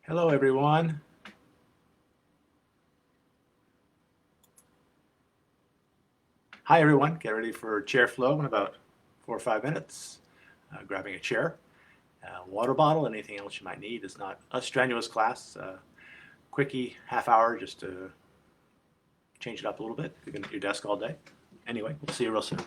Hello, everyone. Hi, everyone. Get ready for chair flow in about 4 or 5 minutes. Grabbing a chair, water bottle, anything else you might need. It's not a strenuous class. Quickie, half hour, just to change it up a little bit. You've been at your desk all day. Anyway, we'll see you real soon.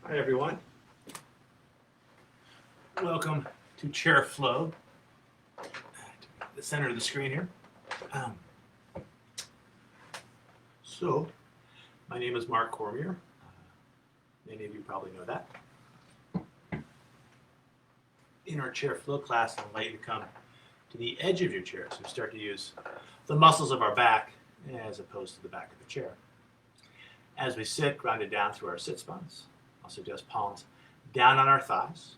Hi, everyone. Welcome to chair flow. The center of the screen here. So, my name is Mark Cormier. Many of you probably know that. In our chair flow class, I'll invite you to come to the edge of your chair so we start to use the muscles of our back as opposed to the back of the chair. As we sit, grounded down through our sit bones, I'll suggest palms down on our thighs,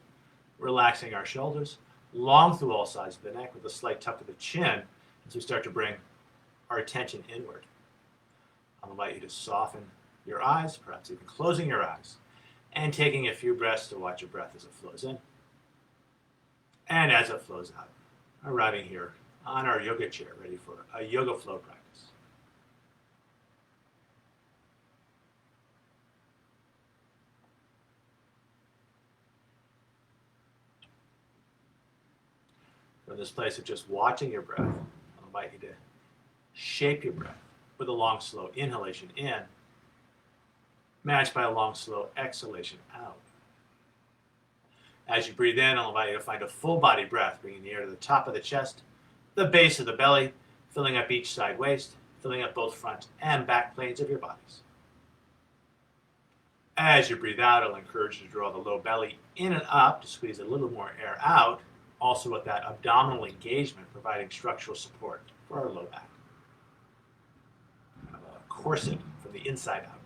relaxing our shoulders, long through all sides of the neck with a slight tuck of the chin as we start to bring our attention inward. I'll invite you to soften your eyes, perhaps even closing your eyes, and taking a few breaths to watch your breath as it flows in and as it flows out. Arriving here on our yoga chair, ready for a yoga flow practice. From this place of just watching your breath, I'll invite you to shape your breath with a long, slow inhalation in, matched by a long, slow exhalation out. As you breathe in, I'll invite you to find a full body breath, bringing the air to the top of the chest, the base of the belly, filling up each side waist, filling up both front and back planes of your bodies. As you breathe out, it'll encourage you to draw the low belly in and up to squeeze a little more air out, also with that abdominal engagement, providing structural support for our low back. Kind of a corset from the inside out.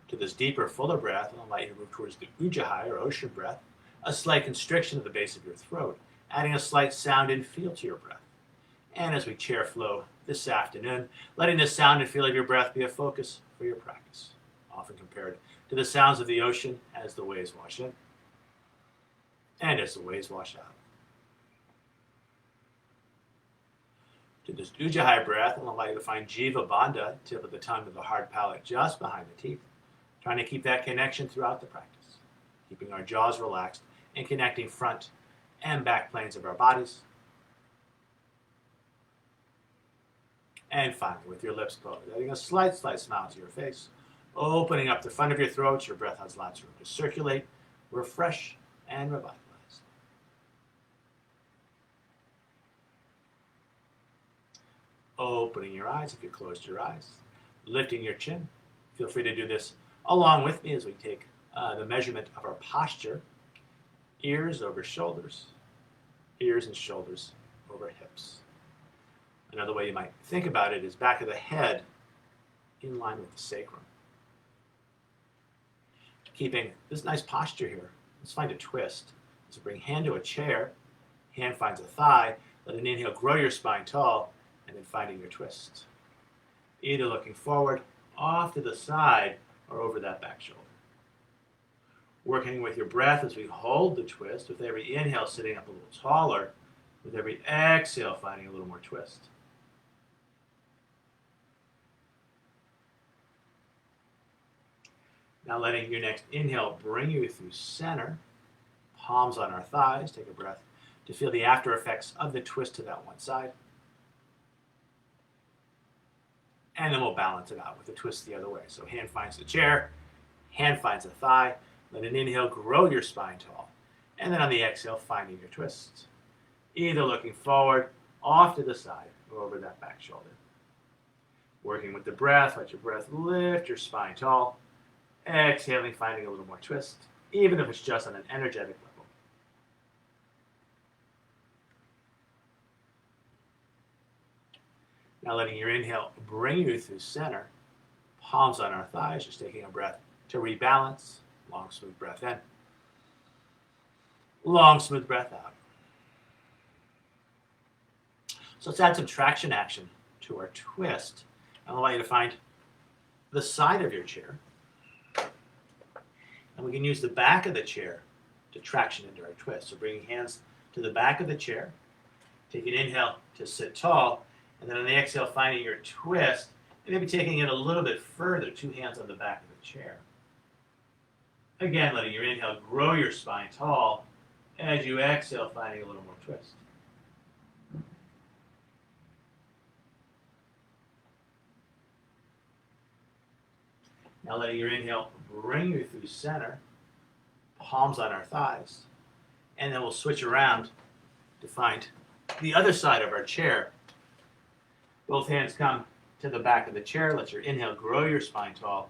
To this deeper, fuller breath, I'll invite you to move towards the Ujjayi or ocean breath, a slight constriction of the base of your throat, adding a slight sound and feel to your breath. And as we chair flow this afternoon, letting the sound and feel of your breath be a focus for your practice, often compared to the sounds of the ocean as the waves wash in and as the waves wash out. To this Ujjayi breath, I'll invite you to find Jiva Bandha, tip of the tongue to the hard palate just behind the teeth, trying to keep that connection throughout the practice, keeping our jaws relaxed and connecting front and back planes of our bodies. And finally, with your lips closed, adding a slight smile to your face, opening up the front of your throat, your breath has lots of room to circulate, refresh, and revitalize. Opening your eyes if you closed your eyes, lifting your chin. Feel free to do this along with me as we take the measurement of our posture, ears over shoulders, ears and shoulders over hips. Another way you might think about it is back of the head in line with the sacrum. Keeping this nice posture here, let's find a twist. So bring hand to a chair, hand finds a thigh, let an inhale grow your spine tall, and then finding your twist. Either looking forward, off to the side, or over that back shoulder. Working with your breath as we hold the twist, with every inhale sitting up a little taller, with every exhale finding a little more twist. Now letting your next inhale bring you through center, palms on our thighs, take a breath to feel the after effects of the twist to that one side. And then we'll balance it out with a twist the other way. So hand finds the chair, hand finds the thigh, let an inhale grow your spine tall. And then on the exhale, finding your twist. Either looking forward, off to the side, or over that back shoulder. Working with the breath, let your breath lift your spine tall. Exhaling, finding a little more twist, even if it's just on an energetic level. Now letting your inhale bring you through center, palms on our thighs, just taking a breath to rebalance. Long, smooth breath in. Long, smooth breath out. So let's add some traction action to our twist. I'll allow you to find the side of your chair. And we can use the back of the chair to traction into our twist. So bringing hands to the back of the chair, take an inhale to sit tall, and then on the exhale, finding your twist, and maybe taking it a little bit further, 2 hands on the back of the chair. Again, letting your inhale grow your spine tall. As you exhale, finding a little more twist. Now letting your inhale bring you through center, palms on our thighs, and then we'll switch around to find the other side of our chair. Both hands come to the back of the chair. Let your inhale grow your spine tall,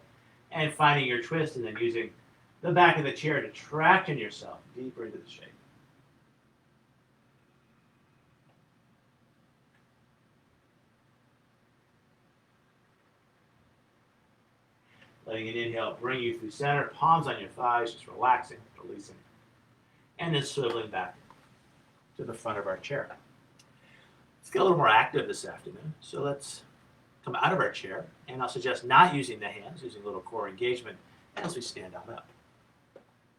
and finding your twist, and then using the back of the chair to traction yourself deeper into the shape. Letting an inhale bring you through center, palms on your thighs, just relaxing, releasing, and then swiveling back to the front of our chair. Let's get a little more active this afternoon. So let's come out of our chair, and I'll suggest not using the hands, using a little core engagement as we stand on up.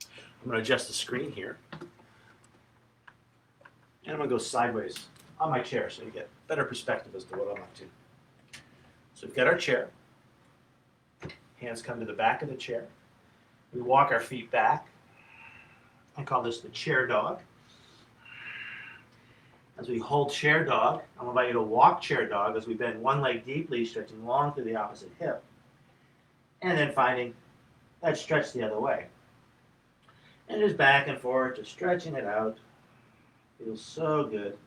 I'm going to adjust the screen here, and I'm going to go sideways on my chair so you get better perspective as to what I'm up to. So we've got our chair. Hands come to the back of the chair. We walk our feet back. I call this the chair dog. As we hold chair dog, I'm going to invite you to walk chair dog as we bend one leg deeply, stretching long through the opposite hip. And then finding that stretch the other way. And just back and forth, just stretching it out. Feels so good.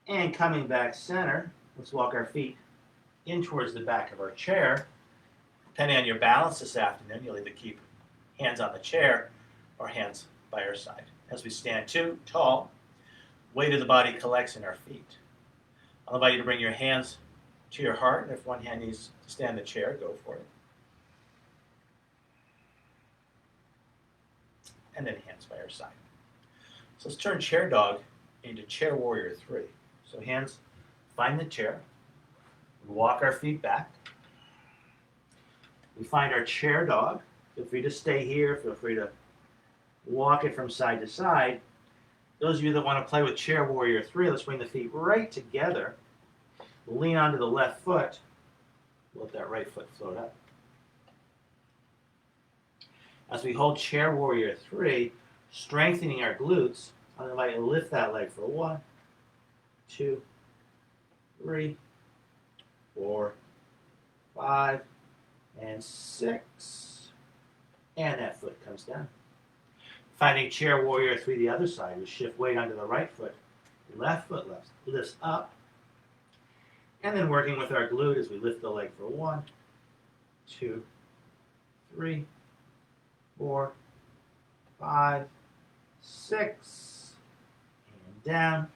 And coming back center, let's walk our feet in towards the back of our chair. Depending on your balance this afternoon, you'll either keep hands on the chair or hands by our side. As we stand tall, weight of the body collects in our feet. I'll invite you to bring your hands to your heart, and if one hand needs to stand in the chair, go for it. And then hands by our side. So let's turn chair dog into chair warrior 3. So hands find the chair. We walk our feet back. We find our chair dog. Feel free to stay here. Feel free to walk it from side to side. Those of you that want to play with chair warrior 3, let's bring the feet right together. We'll lean onto the left foot. Let that right foot float up. As we hold chair warrior 3, strengthening our glutes, I'm going to lift that leg for 1, 2, 3, 4, 5, and 6. And that foot comes down. Finding chair warrior 3 the other side, we shift weight onto the right foot. Left foot lifts up. And then working with our glute as we lift the leg for 1, 2, 3, 4, 5, 6, and down.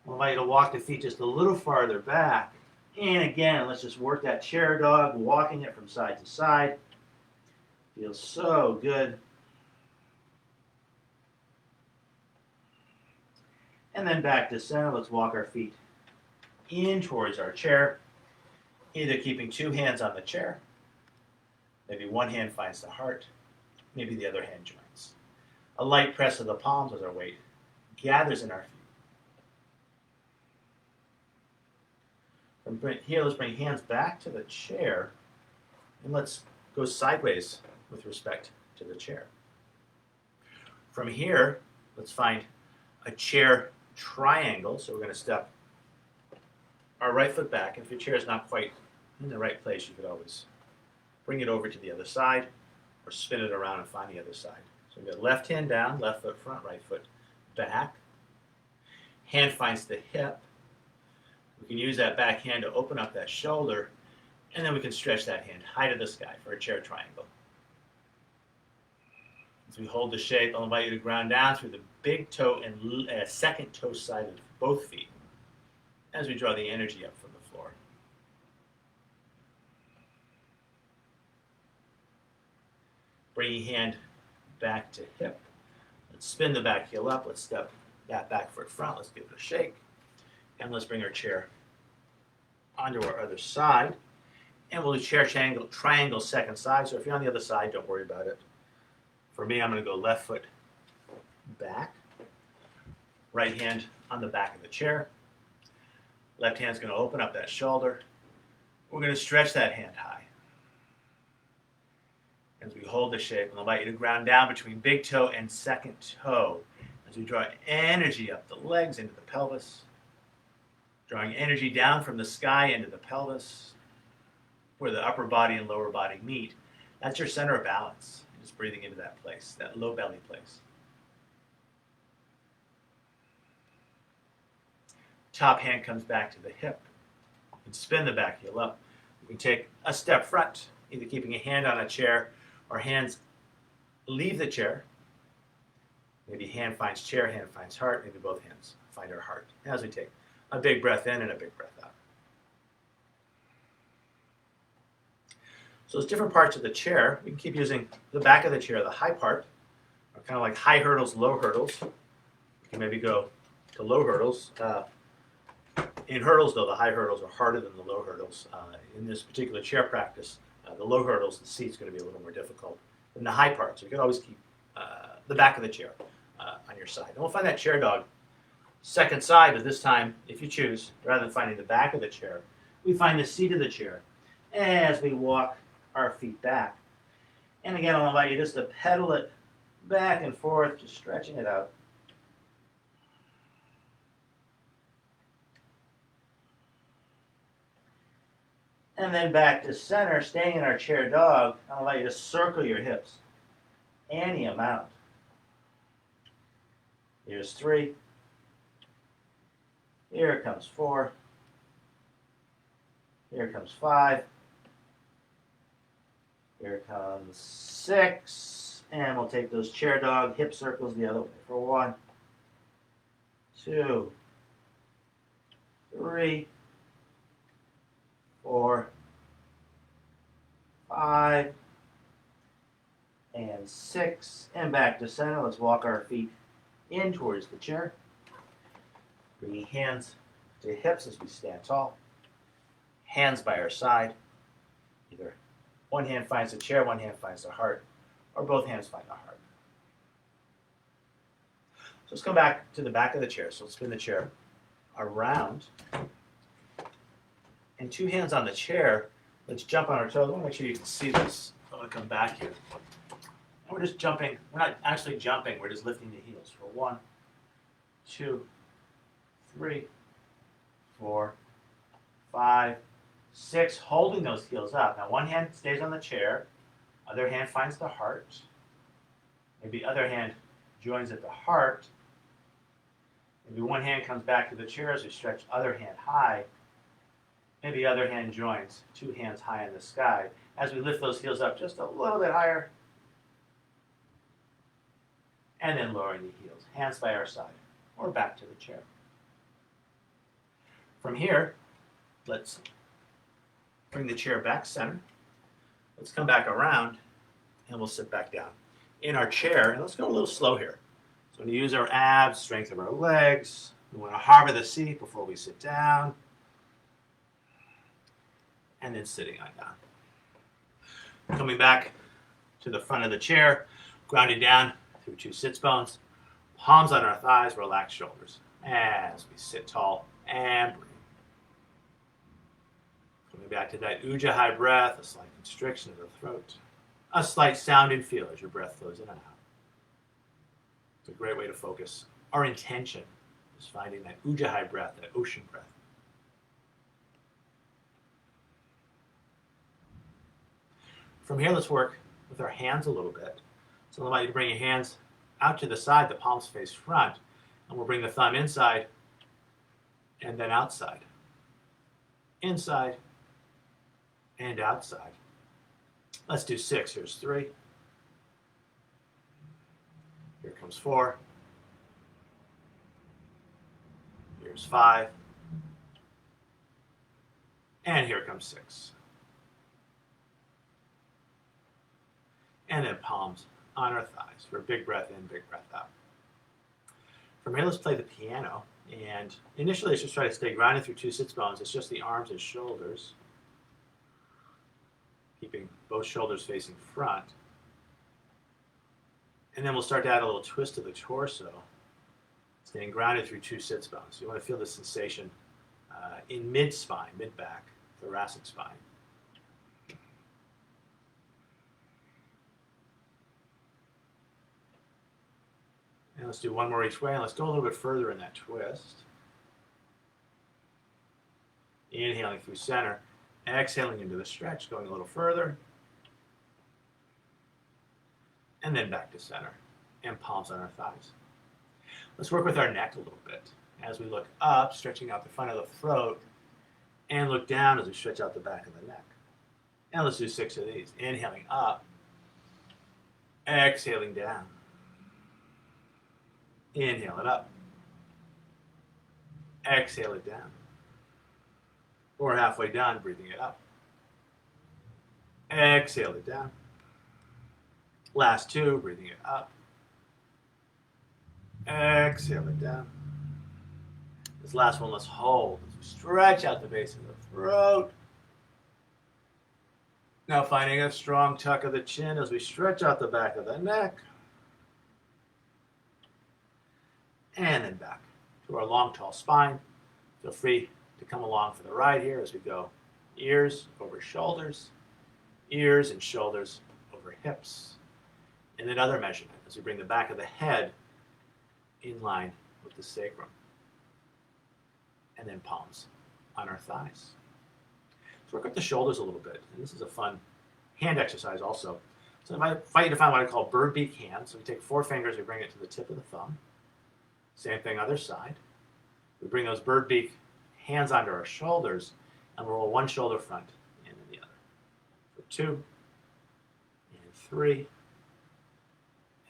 I'll invite you to walk the feet just a little farther back. And again, let's just work that chair dog, walking it from side to side. Feels so good. And then back to center. Let's walk our feet in towards our chair, either keeping 2 hands on the chair. Maybe one hand finds the heart. Maybe the other hand joins. A light press of the palms as our weight gathers in our feet. From here, let's bring hands back to the chair, and let's go sideways with respect to the chair. From here, let's find a chair triangle. So we're going to step our right foot back. And if your chair is not quite in the right place, you could always bring it over to the other side or spin it around and find the other side. So we've got left hand down, left foot front, right foot back. Hand finds the hip. We can use that back hand to open up that shoulder, and then we can stretch that hand high to the sky for a chair triangle. As we hold the shape, I'll invite you to ground down through the big toe and second toe side of both feet as we draw the energy up from the floor. Bringing hand back to hip. Let's spin the back heel up. Let's step that back foot front. Let's give it a shake. And let's bring our chair onto our other side. And we'll do chair triangle second side. So if you're on the other side, don't worry about it. For me, I'm going to go left foot back. Right hand on the back of the chair. Left hand's going to open up that shoulder. We're going to stretch that hand high. As we hold the shape, I'll invite you to ground down between big toe and second toe. As we draw energy up the legs into the pelvis. Drawing energy down from the sky into the pelvis, where the upper body and lower body meet. That's your center of balance. Just breathing into that place, that low belly place. Top hand comes back to the hip. You can spin the back heel up. You can take a step front, either keeping a hand on a chair or hands leave the chair. Maybe hand finds chair, hand finds heart. Maybe both hands find our heart. As we take a big breath in and a big breath out. So there's different parts of the chair. We can keep using the back of the chair, the high part, or kind of like high hurdles, low hurdles. We can maybe go to low hurdles. In hurdles, though, the high hurdles are harder than the low hurdles. In this particular chair practice, the low hurdles, the seat's going to be a little more difficult than the high part. So you can always keep the back of the chair on your side. And we'll find that chair dog second side, but this time, if you choose, rather than finding the back of the chair, we find the seat of the chair as we walk our feet back. And again, I'll invite you just to pedal it back and forth, just stretching it out. And then back to center, staying in our chair dog. I'll invite you to circle your hips any amount. Here's 3. Here comes 4. Here comes 5. Here comes 6. And we'll take those chair dog hip circles the other way for 1, 2, 3, 4, 5, and 6. And back to center. Let's walk our feet in towards the chair. Bringing hands to hips as we stand tall. Hands by our side. Either one hand finds the chair, one hand finds the heart, or both hands find the heart. So let's come back to the back of the chair. So let's spin the chair around. And 2 hands on the chair. Let's jump on our toes. I want to make sure you can see this. I want to come back here. And we're just jumping. We're not actually jumping. We're just lifting the heels for 1, 2, 3, 4, 5, 6. Holding those heels up. Now one hand stays on the chair. Other hand finds the heart. Maybe other hand joins at the heart. Maybe one hand comes back to the chair as we stretch other hand high. Maybe other hand joins, 2 hands high in the sky. As we lift those heels up just a little bit higher. And then lowering the heels, hands by our side, or back to the chair. From here, let's bring the chair back center. Let's come back around, and we'll sit back down in our chair. And let's go a little slow here. So we use our abs, strength of our legs. We want to hover the seat before we sit down. And then sitting on down. Coming back to the front of the chair, grounded down through 2 sits bones, palms on our thighs, relaxed shoulders as we sit tall and breathe. Coming back to that Ujjayi breath, a slight constriction of the throat, a slight sound and feel as your breath flows in and out. It's a great way to focus. Our intention is finding that Ujjayi breath, that ocean breath. From here, let's work with our hands a little bit. So I want you to bring your hands out to the side, the palms face front, and we'll bring the thumb inside and then outside. Inside and outside. Let's do 6. Here's 3. Here comes 4. Here's 5. And here comes 6. And then palms on our thighs for a big breath in, big breath out. From here, let's play the piano. And initially, let's just try to stay grounded through 2 sits bones. It's just the arms and shoulders. Keeping both shoulders facing front. And then we'll start to add a little twist to the torso. Staying grounded through 2 sits bones. You want to feel the sensation in mid-spine, mid-back, thoracic spine. And let's do one more each way, and let's go a little bit further in that twist. Inhaling through center, exhaling into the stretch, going a little further. And then back to center, and palms on our thighs. Let's work with our neck a little bit. As we look up, stretching out the front of the throat, and look down as we stretch out the back of the neck. And let's do 6 of these. Inhaling up, exhaling down. Inhale it up. Exhale it down. We're halfway done, breathing it up. Exhale it down. Last 2, breathing it up. Exhale it down. This last one, let's hold. Let's stretch out the base of the throat. Now finding a strong tuck of the chin as we stretch out the back of the neck. And then back to our long, tall spine. Feel free to come along for the ride here as we go ears over shoulders, ears and shoulders over hips. And then other measurement as we bring the back of the head in line with the sacrum. And then palms on our thighs. Let's work up the shoulders a little bit. And this is a fun hand exercise also. So I invite you to find what I call bird beak hands. So we take 4 fingers, we bring it to the tip of the thumb. Same thing, other side. We bring those bird beak hands onto our shoulders and roll one shoulder front and then the other. For 2, and 3,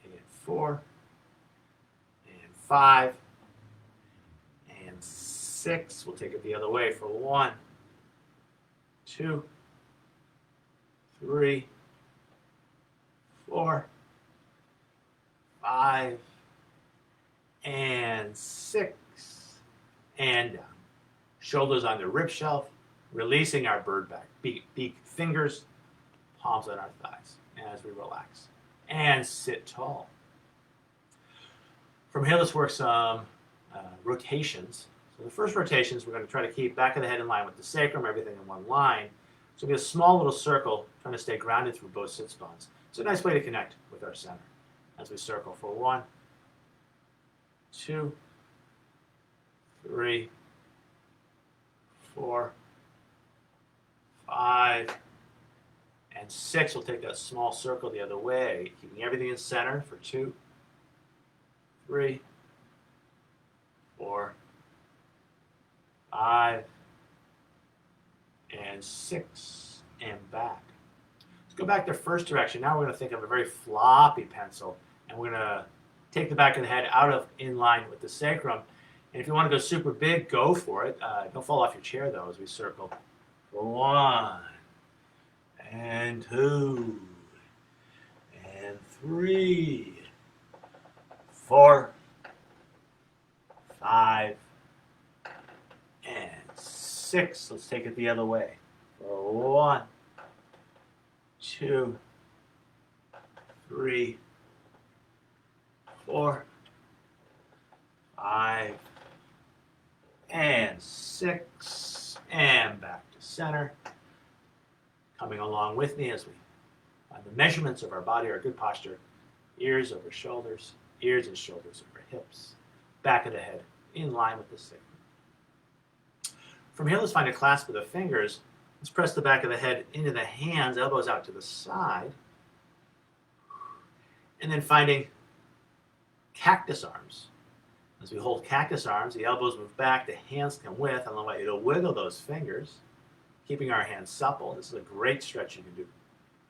and 4, and 5, and 6. We'll take it the other way for 1, 2, 3, 4, 5, and 6. And down. Shoulders on the rib shelf, releasing our bird back. Beak fingers, palms on our thighs as we relax. And sit tall. From here, let's work some rotations. So the first rotations, we're going to try to keep back of the head in line with the sacrum, everything in one line. So we get a small little circle, trying to stay grounded through both sit bones. It's a nice way to connect with our center. As we circle for 1, 2, 3, 4, 5, and 6. We'll take that small circle the other way, keeping everything in center for 2, 3, 4, 5, and 6, and back. Let's go back to first direction. Now we're going to think of a very floppy pencil, and we're going to take the back of the head out of in line with the sacrum. And if you want to go super big, go for it. Don't fall off your chair, though, as we circle. For 1, and 2, and 3, 4, 5, and 6. Let's take it the other way. For 1, 2, 3, 4, 5, and 6, and back to center. Coming along with me as we find the measurements of our body, our good posture, ears over shoulders, ears and shoulders over hips, back of the head in line with the sacrum. From here, let's find a clasp of the fingers. Let's press the back of the head into the hands, elbows out to the side, and then finding cactus arms. As we hold cactus arms, the elbows move back, the hands come with, and I want you to wiggle those fingers, keeping our hands supple. This is a great stretch you can do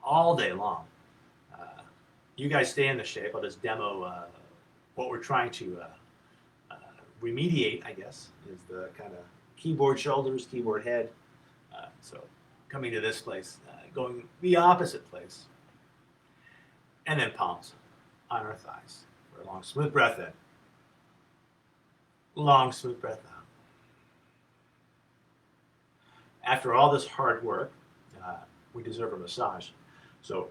all day long. You guys stay in the shape. I'll just demo what we're trying to remediate, I guess, is the kind of keyboard shoulders, keyboard head. So coming to this place, going the opposite place, and then palms on our thighs for a long, smooth breath in. Long, smooth breath out. After all this hard work, we deserve a massage. So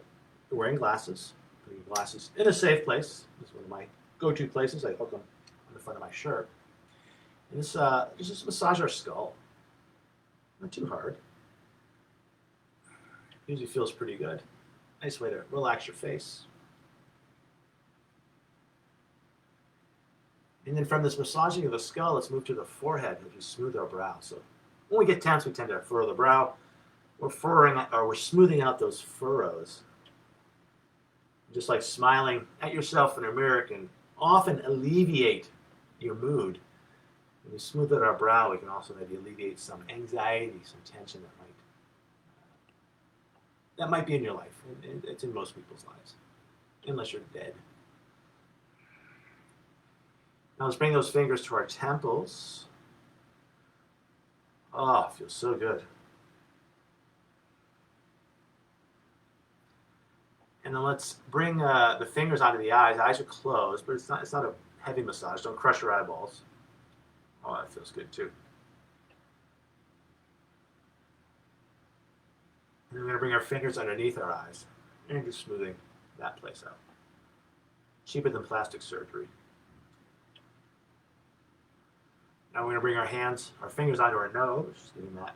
we're wearing glasses, putting glasses in a safe place. This is one of my go-to places. I hook them on the front of my shirt. And this just massage our skull. Not too hard. Usually feels pretty good. Nice way to relax your face. And then from this massaging of the skull, let's move to the forehead and just smooth our brow. So when we get tense, we tend to furrow the brow. We're smoothing out those furrows. Just like smiling at yourself in a mirror can often alleviate your mood. When we smooth out our brow, we can also maybe alleviate some anxiety, some tension that might be in your life. It's in most people's lives, unless you're dead. Now let's bring those fingers to our temples. Oh, it feels so good. And then let's bring the fingers onto the eyes. Eyes are closed, but it's not a heavy massage. Don't crush your eyeballs. Oh, that feels good too. And then we're going to bring our fingers underneath our eyes and just smoothing that place out. Cheaper than plastic surgery. Now we're going to bring our fingers onto our nose, just giving that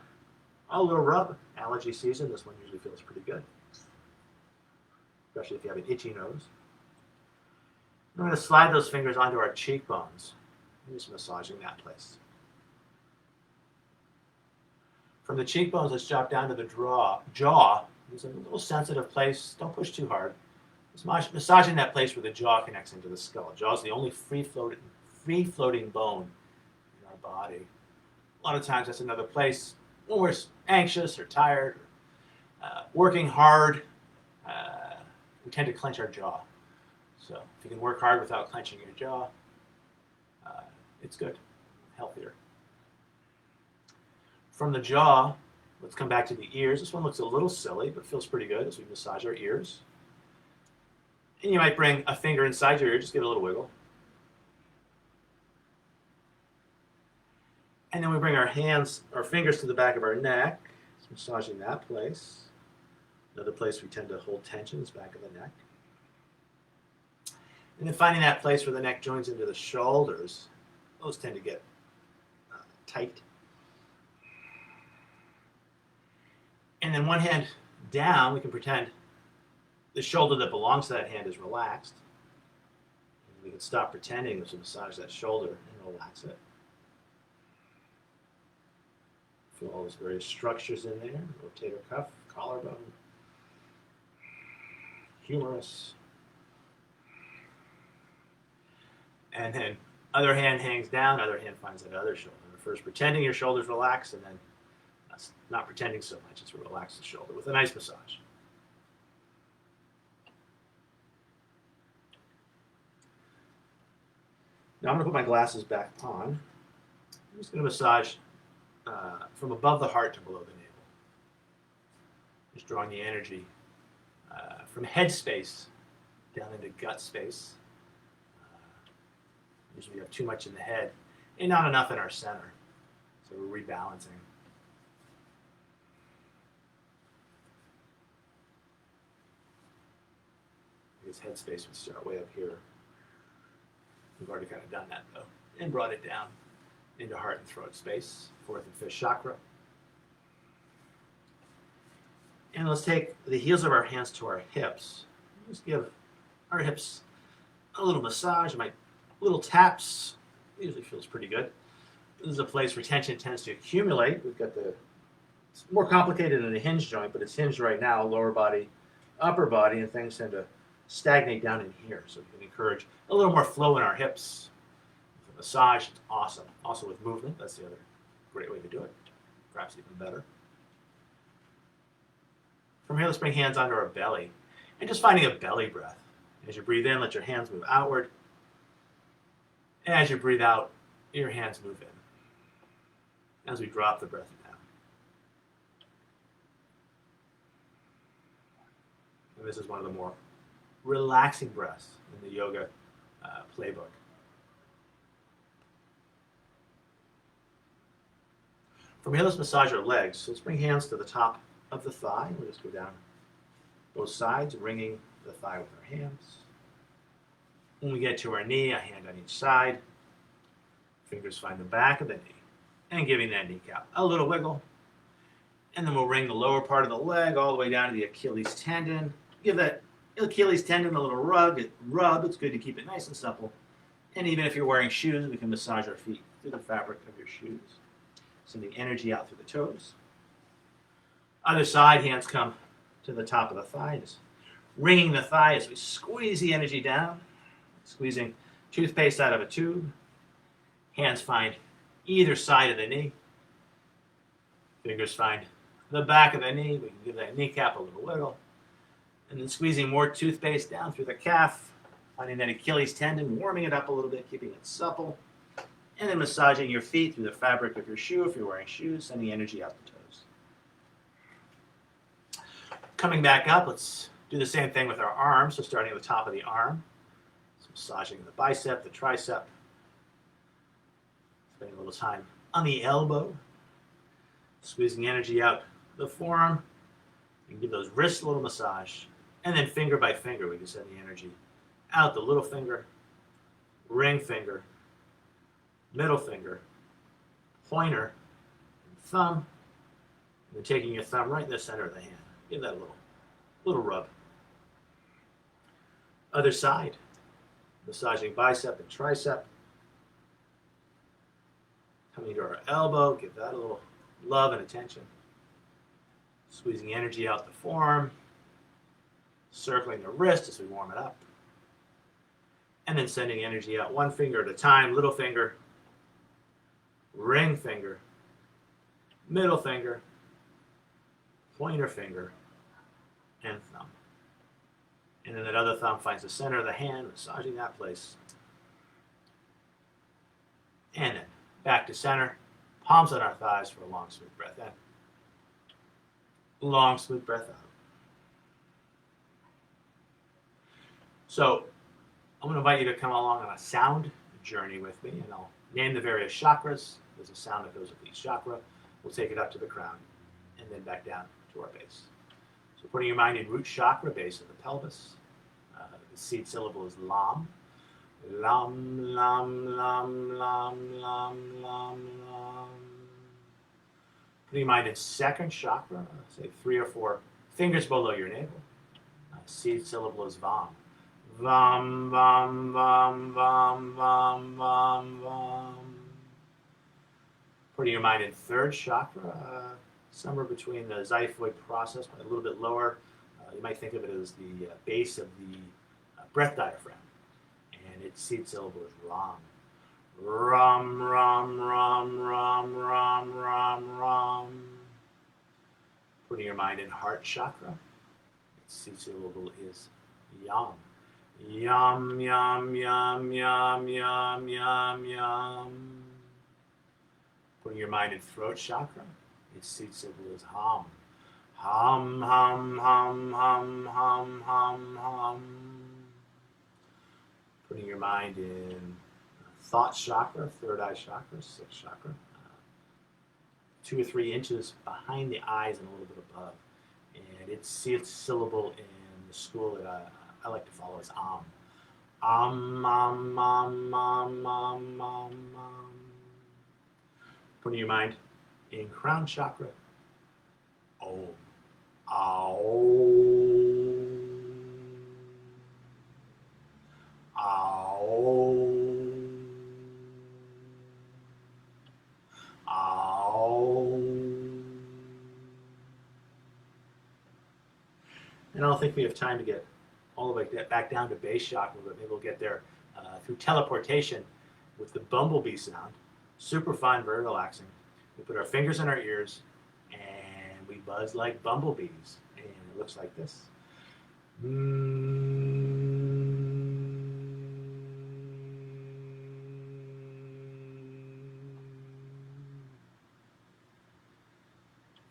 a little rub. Allergy season, this one usually feels pretty good, especially if you have an itchy nose. We're going to slide those fingers onto our cheekbones, just massaging that place. From the cheekbones, let's drop down to the jaw. It's a little sensitive place. Don't push too hard. Just massaging that place where the jaw connects into the skull. Jaw is the only free-floating bone in our our body. A lot of times that's another place when we're anxious or tired, working hard, we tend to clench our jaw. So if you can work hard without clenching your jaw, it's good, healthier. From the jaw, let's come back to the ears. This one looks a little silly, but feels pretty good as we massage our ears. And you might bring a finger inside your ear, just give it a little wiggle. And then we bring our fingers to the back of our neck, massaging that place. Another place we tend to hold tension is back of the neck. And then finding that place where the neck joins into the shoulders, those tend to get tight. And then one hand down, we can pretend the shoulder that belongs to that hand is relaxed. And we can stop pretending as we massage that shoulder and relax it. Feel all those various structures in there, rotator cuff, collarbone, humerus. And then other hand hangs down, other hand finds that other shoulder. First pretending your shoulder's relaxed, and then not pretending so much as we relax the shoulder with a nice massage. Now I'm going to put my glasses back on. I'm just going to massage from above the heart to below the navel. Just drawing the energy from head space down into gut space. Usually we have too much in the head and not enough in our center. So we're rebalancing. This head space would start way up here. We've already kind of done that though. And brought it down into heart and throat space, fourth and fifth chakra. And let's take the heels of our hands to our hips. Just give our hips a little massage, little taps. Usually feels pretty good. This is a place where tension tends to accumulate. We've got it's more complicated than a hinge joint, but it's hinged right now, lower body, upper body, and things tend to stagnate down in here. So we can encourage a little more flow in our hips. With a massage, it's awesome. Also with movement, that's the other great way to do it. Perhaps even better. From here, let's bring hands onto our belly. And just finding a belly breath. As you breathe in, let your hands move outward. And as you breathe out, your hands move in. As we drop the breath down. And this is one of the more relaxing breaths in the yoga playbook. From here, let's massage our legs. So let's bring hands to the top of the thigh. We'll just go down both sides, wringing the thigh with our hands. When we get to our knee, a hand on each side. Fingers find the back of the knee. And giving that kneecap a little wiggle. And then we'll wring the lower part of the leg all the way down to the Achilles tendon. Give that Achilles tendon a little rub. It's good to keep it nice and supple. And even if you're wearing shoes, we can massage our feet through the fabric of your shoes. Sending energy out through the toes. Other side, hands come to the top of the thigh. Just wringing the thigh as we squeeze the energy down. Squeezing toothpaste out of a tube. Hands find either side of the knee. Fingers find the back of the knee. We can give that kneecap a little wiggle. And then squeezing more toothpaste down through the calf. Finding that Achilles tendon, warming it up a little bit, keeping it supple. And then massaging your feet through the fabric of your shoe if you're wearing shoes, sending energy out the toes. Coming back up, let's do the same thing with our arms. So starting at the top of the arm. So massaging the bicep, the tricep. Spending a little time on the elbow. Squeezing energy out the forearm. You can give those wrists a little massage. And then finger by finger, we can send the energy out the little finger, ring finger, middle finger, pointer, and thumb. And then taking your thumb right in the center of the hand. Give that a little rub. Other side. Massaging bicep and tricep. Coming to our elbow, give that a little love and attention. Squeezing energy out the forearm. Circling the wrist as we warm it up. And then sending energy out one finger at a time, little finger, ring finger, middle finger, pointer finger, and thumb. And then that other thumb finds the center of the hand, massaging that place. And then back to center, palms on our thighs for a long, smooth breath in. Long, smooth breath out. So I'm going to invite you to come along on a sound journey with me, and I'll name the various chakras. There's a sound that goes with each chakra. We'll take it up to the crown and then back down to our base. So putting your mind in root chakra, base of the pelvis. The seed syllable is lam. Lam, lam, lam, lam, lam, lam, lam. Putting your mind in second chakra, say 3 or 4 fingers below your navel. Seed syllable is vam. Vam, vam, vam, vam, vam, vam, vam. Putting your mind in third chakra, somewhere between the xiphoid process, but a little bit lower. You might think of it as the base of the breath diaphragm. And its seed syllable is ram. Ram, ram, ram, ram, ram, ram, ram. Putting your mind in heart chakra. Its seed syllable is yam. Yum, yum, yum, yum, yum, yum, yum. Putting your mind in throat chakra. Its seed syllable is hum. Hum, hum, hum, hum, hum, hum, hum. Putting your mind in thought chakra, third eye chakra, sixth chakra. 2 or 3 inches behind the eyes and a little bit above. And its syllable in the school that I like to follow is Am. Am, am, am, am, am, am, am. Putting your mind in crown chakra. Om. Aum. Aum. Aum. And I don't think we have time to get all the way back down to base chakra, but maybe we'll get there through teleportation with the bumblebee sound. Super fun, very relaxing. We put our fingers in our ears and we buzz like bumblebees. And it looks like this.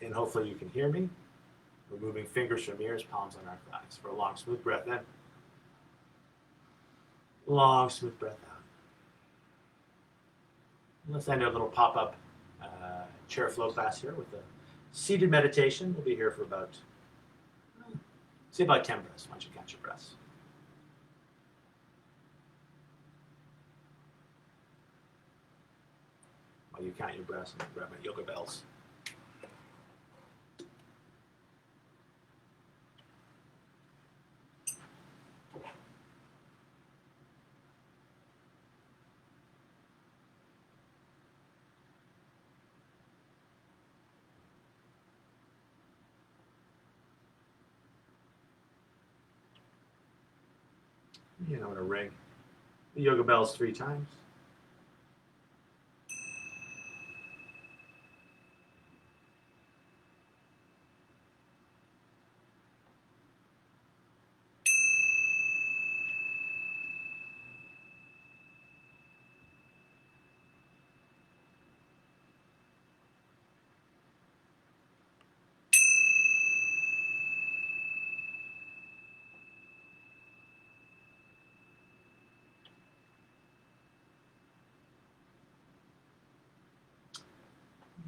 And hopefully you can hear me. We're moving fingers from ears, palms on our thighs for a long, smooth breath in. Long, smooth breath out. Let's end our little pop-up chair flow class here with a seated meditation. We'll be here for about, say about 10 breaths. Why don't you count your breaths? While you count your breaths, I'm going to grab my yoga bells. And I'm going to ring the yoga bells 3 times.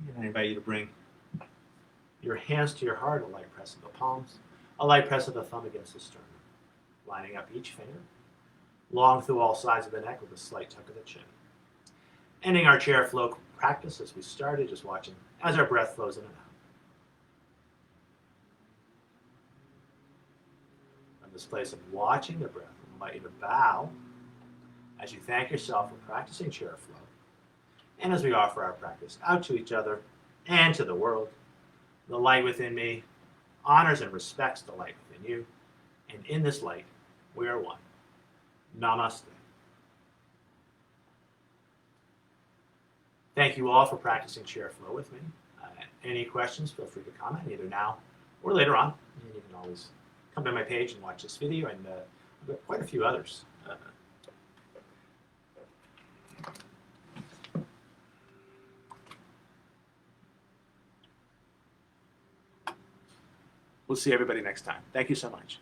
And I invite you to bring your hands to your heart, a light press of the palms, a light press of the thumb against the sternum, lining up each finger, long through all sides of the neck with a slight tuck of the chin. Ending our chair flow practice as we started, just watching as our breath flows in and out. From this place of watching the breath, I invite you to bow as you thank yourself for practicing chair flow, and as we offer our practice out to each other and to the world. The light within me honors and respects the light within you, and in this light, we are one. Namaste. Thank you all for practicing chair flow with me. Any questions, feel free to comment either now or later on. And you can always come to my page and watch this video, and I've got quite a few others. We'll see everybody next time. Thank you so much.